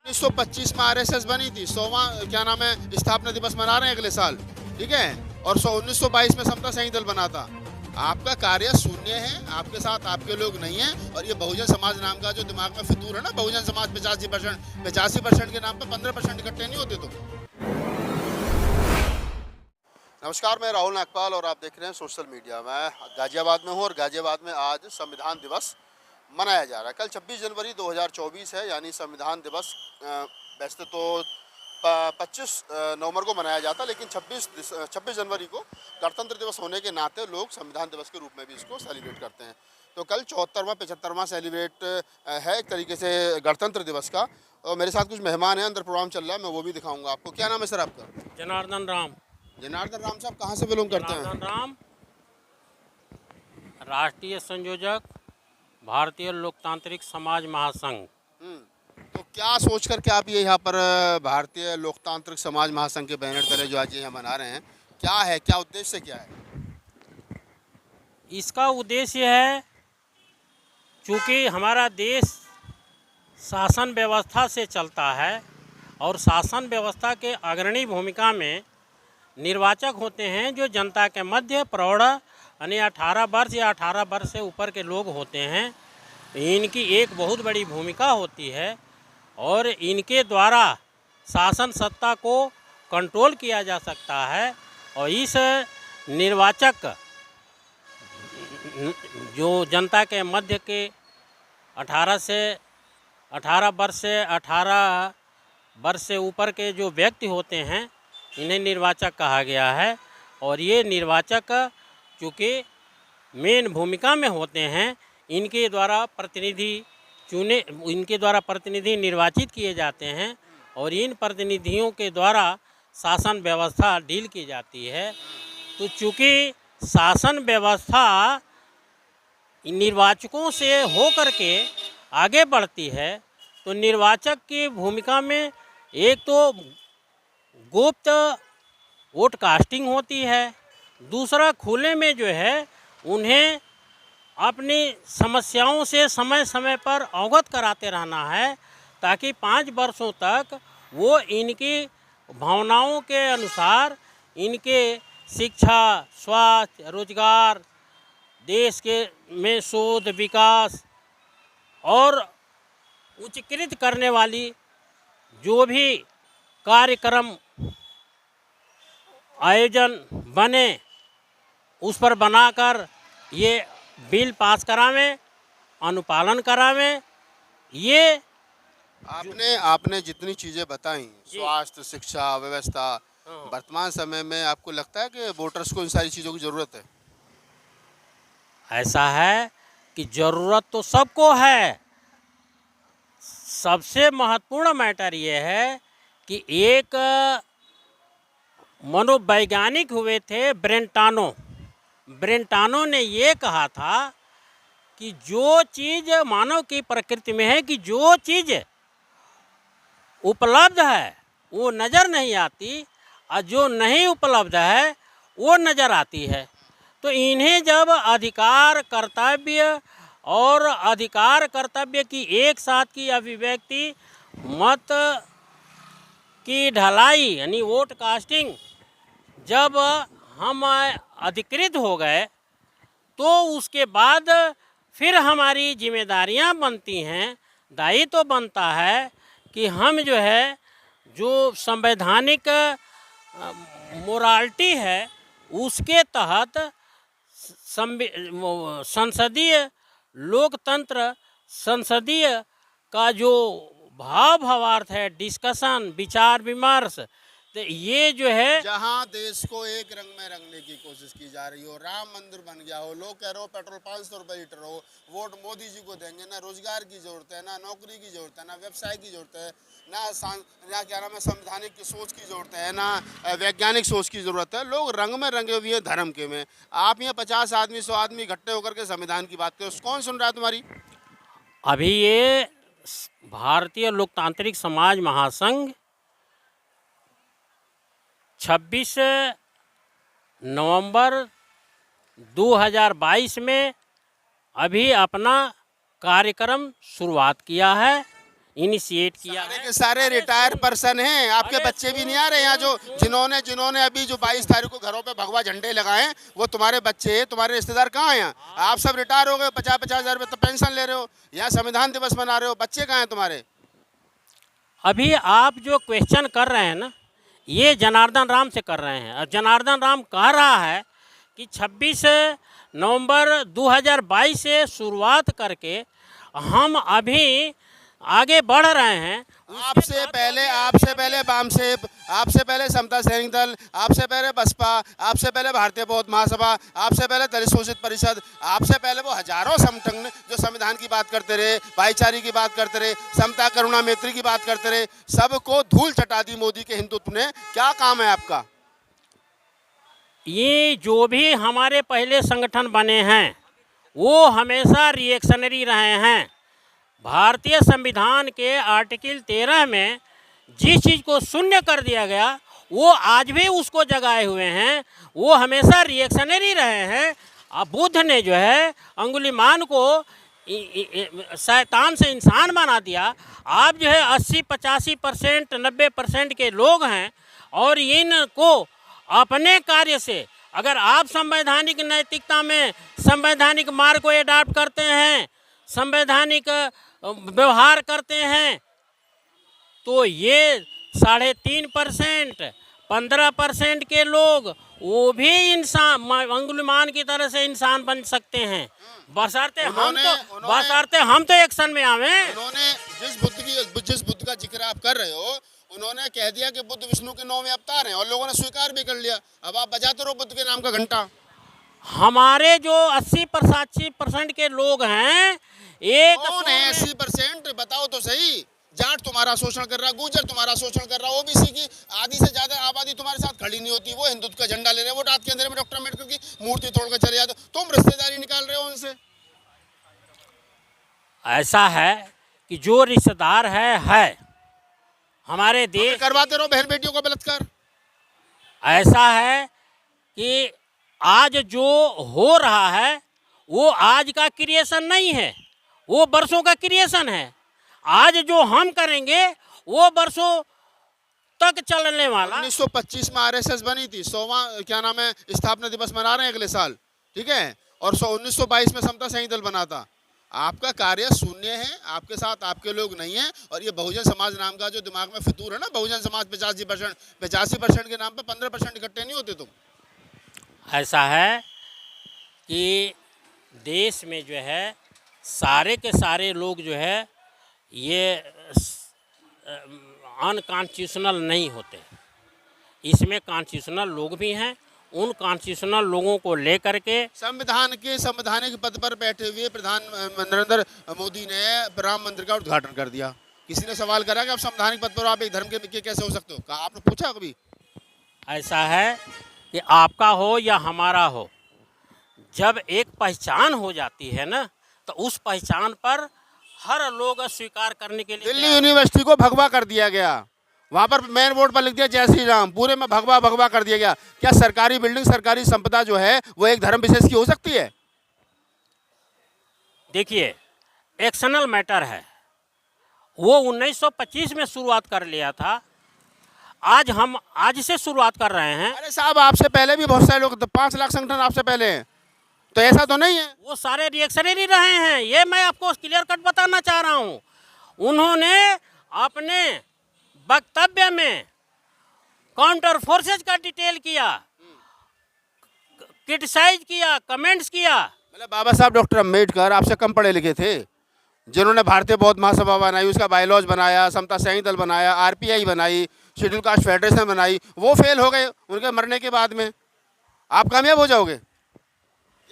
1925 में आरएसएस बनी थी, 100वां क्या नाम है स्थापना दिवस मना रहे हैं अगले साल, ठीक है। और 1922 में समता संघी दल बना था। आपका कार्य शून्य है, आपके साथ आपके लोग नहीं हैं। और ये बहुजन समाज नाम का जो दिमाग में फितूर है ना, बहुजन समाज 85% के नाम पे 15% इकट्ठे नहीं होते। तो नमस्कार, मैं राहुल नागपाल और आप देख रहे हैं सोशल मीडिया। मैं गाजियाबाद में हूँ और गाजियाबाद में आज संविधान दिवस मनाया जा रहा है। कल 26 जनवरी 2024 है, यानी संविधान दिवस वैसे तो 25 नवंबर को मनाया जाता, लेकिन 26 जनवरी को गणतंत्र दिवस होने के नाते लोग संविधान दिवस के रूप में भी इसको सेलिब्रेट करते हैं। तो कल 74वां 75वां सेलिब्रेट है एक तरीके से गणतंत्र दिवस का। और मेरे साथ कुछ मेहमान हैं, अंदर प्रोग्राम चल रहा है, मैं वो भी दिखाऊंगा आपको। क्या नाम है सर आपका? जनार्दन राम। जनार्दन राम साहब कहाँ से बिलोंग करते हैं? जनार्दन राम, राष्ट्रीय संयोजक, भारतीय लोकतांत्रिक समाज महासंघ। तो क्या सोच करके आप ये यहाँ पर भारतीय लोकतांत्रिक समाज महासंघ के बैनर तले जो आज यहाँ मना रहे हैं, क्या है, क्या उद्देश्य क्या है? इसका उद्देश्य है, चूँकि हमारा देश शासन व्यवस्था से चलता है और शासन व्यवस्था के अग्रणी भूमिका में निर्वाचक होते हैं, जो जनता के मध्य प्रौढ़ यानी 18 वर्ष या 18 वर्ष से ऊपर के लोग होते हैं। इनकी एक बहुत बड़ी भूमिका होती है और इनके द्वारा शासन सत्ता को कंट्रोल किया जा सकता है। और इस निर्वाचक जो जनता के मध्य के 18 वर्ष से ऊपर के जो व्यक्ति होते हैं, इन्हें निर्वाचक कहा गया है। और ये निर्वाचक चूँकि मेन भूमिका में होते हैं, इनके द्वारा प्रतिनिधि निर्वाचित किए जाते हैं और इन प्रतिनिधियों के द्वारा शासन व्यवस्था डील की जाती है। तो चूँकि शासन व्यवस्था निर्वाचकों से होकर के आगे बढ़ती है, तो निर्वाचक की भूमिका में एक तो गुप्त वोट कास्टिंग होती है, दूसरा खुले में जो है उन्हें अपनी समस्याओं से समय समय पर अवगत कराते रहना है, ताकि 5 वर्षों तक वो इनकी भावनाओं के अनुसार इनके शिक्षा, स्वास्थ्य, रोजगार, देश के में शोध विकास और उच्चीकृत करने वाली जो भी कार्यक्रम आयोजन बने, उस पर बनाकर ये बिल पास करावें, अनुपालन करावें। ये आपने जितनी चीज़ें बताई, स्वास्थ्य, शिक्षा, व्यवस्था, वर्तमान समय में आपको लगता है कि वोटर्स को इन सारी चीज़ों की ज़रूरत है? ऐसा है कि ज़रूरत तो सबको है। सबसे महत्वपूर्ण मैटर ये है कि एक मनोवैज्ञानिक हुए थे ब्रेंटानो ने ये कहा था कि जो चीज़ मानव की प्रकृति में है कि जो चीज़ उपलब्ध है वो नज़र नहीं आती और जो नहीं उपलब्ध है वो नज़र आती है। तो इन्हें जब अधिकार कर्तव्य की एक साथ की अभिव्यक्ति, मत की ढलाई यानी वोट कास्टिंग जब हम अधिकृत हो गए, तो उसके बाद फिर हमारी जिम्मेदारियां बनती हैं, दायित्व बनता है कि हम जो है जो संवैधानिक मोरालिटी है उसके तहत संसदीय लोकतंत्र, संसदीय का जो भावार्थ है, डिस्कशन, विचार विमर्श, तो ये जो है जहाँ देश को एक रंग में रंगने की कोशिश की जा रही हो, राम मंदिर बन गया हो, लोग कह रहे हो पेट्रोल 500 रुपये लीटर हो, वोट मोदी जी को देंगे, ना रोजगार की जरूरत है, ना नौकरी की जरूरत है, ना व्यवसाय की जरूरत है, ना क्या नाम है संवैधानिक की सोच की जरूरत है, ना वैज्ञानिक सोच की जरूरत है। लोग रंग में रंगे हुए हैं धर्म के में। आप यहाँ 50 आदमी 100 आदमी इकट्ठे होकर के संविधान की बात करें, कौन सुन रहा है तुम्हारी? अभी ये भारतीय लोकतांत्रिक समाज महासंघ 26 नवंबर 2022 में अभी अपना कार्यक्रम शुरुआत किया है। इनिशिएट किया सारे है। के सारे रिटायर पर्सन हैं, आपके अरे बच्चे भी नहीं आ रहे यहाँ, जो जिन्होंने जिन्होंने अभी जो 22 तारीख को घरों पे भगवा झंडे लगाए हैं, वो तुम्हारे बच्चे, तुम्हारे रिश्तेदार कहाँ हैं यहाँ? आप सब रिटायर हो गए, 50-50 हज़ार रुपये तो पेंशन ले रहे हो, यहाँ संविधान दिवस मना रहे हो, बच्चे कहाँ हैं तुम्हारे? अभी आप जो क्वेश्चन कर रहे हैं ना, ये जनार्दन राम से कर रहे हैं, और जनार्दन राम कह रहा है कि 26 नवंबर 2022 से शुरुआत करके हम अभी आगे बढ़ रहे हैं। आपसे पहले वामसेप, आपसे पहले समता सैनिक दल, आपसे पहले बसपा, आपसे पहले भारतीय बौद्ध महासभा, आपसे पहले दलित शोषित परिषद, आपसे पहले वो हजारों संगठन जो संविधान की बात करते रहे, भाईचारे की बात करते रहे, समता करुणा मैत्री की बात करते रहे, सबको धूल चटा दी मोदी के हिंदुत्व ने। क्या काम है आपका? ये जो भी हमारे पहले संगठन बने हैं वो हमेशा रिएक्शनरी रहे हैं। भारतीय संविधान के आर्टिकल 13 में जिस चीज़ को शून्य कर दिया गया वो आज भी उसको जगाए हुए हैं, वो हमेशा रिएक्शनरी रहे हैं। अब बुद्ध ने जो है अंगुलीमान को शैतान से इंसान बना दिया। आप जो है 80-85%, 90% के लोग हैं, और इनको अपने कार्य से अगर आप संवैधानिक नैतिकता में संवैधानिक मार्ग को एडाप्ट करते हैं, संवैधानिक व्यवहार करते हैं, तो ये 3.5%, 15% के लोग वो भी इंसान अंगुलीमान की तरह से इंसान बन सकते हैं, बशर्ते हम तो एक्शन में आवे। उन्होंने जिस बुद्ध का जिक्र आप कर रहे हो, उन्होंने कह दिया कि बुद्ध विष्णु के 9वें अवतार हैं, और लोगों ने स्वीकार भी कर लिया। अब आप बजाते रहो बुद्ध के नाम का घंटा। हमारे जो 80-85% के लोग हैं, एक कौन है 80%? बताओ तो सही। जाट तुम्हारा शोषण कर रहा, गुर्जर तुम्हारा शोषण कर रहा, ओबीसी की आधी से ज्यादा आबादी तुम्हारे साथ खड़ी नहीं होती, वो हिंदुत्व का झंडा ले रहे हैं, वो रात के अंधेरे में डॉक्टर अम्बेडकर की मूर्ति तोड़ कर चले जाते, तुम रिश्तेदारी निकाल रहे हो उनसे। ऐसा है कि जो रिश्तेदार है हमारे देश, करवाते रहो बहन बेटियों को बलात्कार। ऐसा है कि आज जो हो रहा है वो आज का क्रिएशन नहीं है, वो बरसों का क्रिएशन है। आज जो हम करेंगे वो बरसों तक चलने वाला। 1925 में आरएसएस बनी थी, 100वां क्या नाम है स्थापना दिवस मना रहे हैं अगले साल, ठीक है, और 1922 में समता सैनिक दल बना था। आपका कार्य शून्य है, आपके साथ आपके लोग नहीं हैं, और ये बहुजन समाज नाम का जो दिमाग में फितूर है ना, बहुजन समाज 85% के नाम पे 15% इकट्ठे नहीं होते तुम। ऐसा है कि देश में जो है सारे के सारे लोग जो है ये अनकॉन्स्टिट्यूशनल नहीं होते, इसमें कॉन्स्टिट्यूशनल लोग भी हैं। उन कॉन्स्टिट्यूशनल लोगों को लेकर के संविधान के संवैधानिक पद पर बैठे हुए प्रधान नरेंद्र मोदी ने राम मंदिर का उद्घाटन कर दिया। किसी ने सवाल करा कि आप संवैधानिक पद पर आप एक धर्म के कैसे हो सकते हो? कहा आपने पूछा कभी? ऐसा है कि आपका हो या हमारा हो, जब एक पहचान हो जाती है ना, तो उस पहचान पर हर लोग स्वीकार करने के लिए। दिल्ली यूनिवर्सिटी को भगवा कर दिया गया, वहां पर मेन बोर्ड पर लिख दिया जय श्री राम, पूरे में भगवा भगवा कर दिया गया। क्या सरकारी बिल्डिंग, सरकारी संपदा जो है वो एक धर्म विशेष की हो सकती है? देखिए, एक्शनल मैटर है, वो 1925 में शुरुआत कर लिया था, हम आज से शुरुआत कर रहे हैं। अरे साहब, आपसे पहले भी बहुत सारे लोग, 5 लाख संगठन आपसे पहले हैं, तो ऐसा तो नहीं है। वो सारे रिएक्शनरी रहे हैं, ये मैं आपको क्लियर कट बताना चाह रहा हूँ। उन्होंने अपने वक्तव्य में काउंटर फोर्सेज का डिटेल किया, क्रिटिसाइज किया, कमेंट्स किया। मतलब बाबा साहब डॉक्टर अम्बेडकर आपसे कम पढ़े लिखे थे, जिन्होंने भारतीय बौद्ध महासभा बनाई, उसका बायलॉज बनाया, समता सैनिक दल बनाया, आरपीआई बनाई, शेड्यूल कास्ट फेडरेशन बनाई, वो फेल हो गए उनके मरने के बाद में। आप कामयाब हो जाओगे?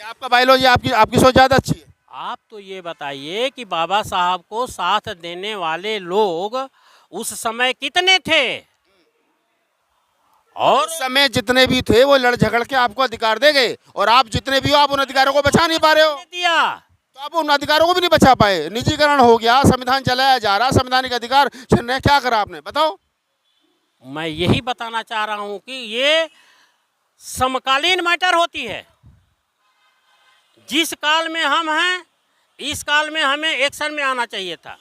या आपका बायलॉज या आपकी सोच ज़्यादा अच्छी है? आप तो ये बताइए कि बाबा साहब को साथ देने वाले लोग उस समय कितने थे? और उस समय जितने भी थे वो लड़ झगड़ के आपको अधिकार दे गए, और आप जितने भी हो आप उन अधिकारों को बचा नहीं पा रहे हो। दिया तो आप उन अधिकारों को भी नहीं बचा पाए। निजीकरण हो गया, संविधान चलाया जा रहा, संवैधानिक अधिकार छीन रहे, क्या करा आपने बताओ? मैं यही बताना चाह रहा हूं कि ये समकालीन मैटर होती है। जिस काल में हम हैं, इस काल में हमें एक्शन में आना चाहिए था।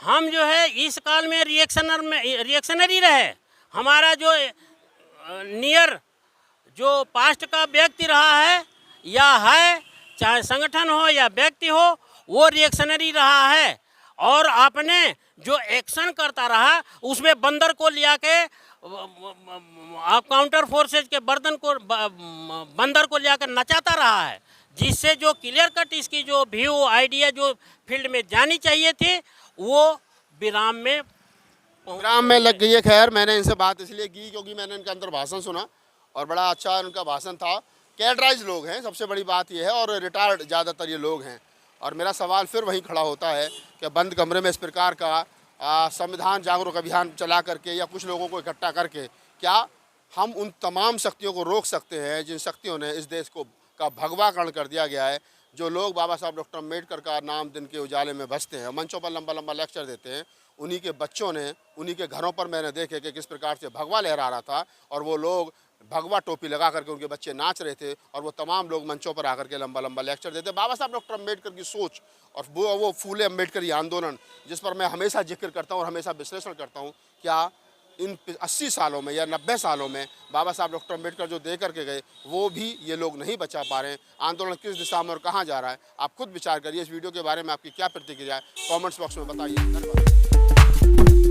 हम जो है इस काल में रिएक्शनरी रहे। हमारा जो नियर जो पास्ट का व्यक्ति रहा है या है, चाहे संगठन हो या व्यक्ति हो, वो रिएक्शनरी रहा है और आपने जो एक्शन करता रहा उसमें बंदर को लिया के काउंटर फोर्सेज के बंदर को लिया कर नचाता रहा है, जिससे जो क्लियर कट इसकी जो व्यू आइडिया जो फील्ड में जानी चाहिए थी वो विराम में लग गई है। खैर, मैंने इनसे बात इसलिए की क्योंकि मैंने इनका अंदर भाषण सुना और बड़ा अच्छा उनका भाषण था। कैडराइज लोग हैं, सबसे बड़ी बात यह है, और रिटायर्ड ज़्यादातर ये लोग हैं। और मेरा सवाल फिर वहीं खड़ा होता है कि बंद कमरे में इस प्रकार का संविधान जागरूक अभियान चला करके या कुछ लोगों को इकट्ठा करके क्या हम उन तमाम शक्तियों को रोक सकते हैं जिन शक्तियों ने इस देश को का भगवाकरण कर दिया गया है। जो लोग बाबा साहब डॉक्टर अम्बेडकर का नाम दिन के उजाले में बसते हैं, मंचों पर लंबा लंबा लेक्चर देते हैं, उन्हीं के बच्चों ने, उन्हीं के घरों पर मैंने देखे कि किस प्रकार से भगवा लहरा रहा था और वो लोग भगवा टोपी लगा करके उनके बच्चे नाच रहे थे और वो तमाम लोग मंचों पर आकर के लंबा लंबा लेक्चर देते। बाबा साहब डॉक्टर अम्बेडकर की सोच और वो फूले अम्बेडकरी आंदोलन, जिस पर मैं हमेशा जिक्र करता हूँ और हमेशा विश्लेषण करता हूँ, क्या इन 80 सालों में या 90 सालों में बाबा साहब डॉक्टर अम्बेडकर जो दे करके गए वो भी ये लोग नहीं बचा पा रहे हैं। आंदोलन किस दिशा में और कहाँ जा रहा है, आप खुद विचार करिए। इस वीडियो के बारे में आपकी क्या प्रतिक्रिया है, कमेंट्स बॉक्स में बताइए। धन्यवाद।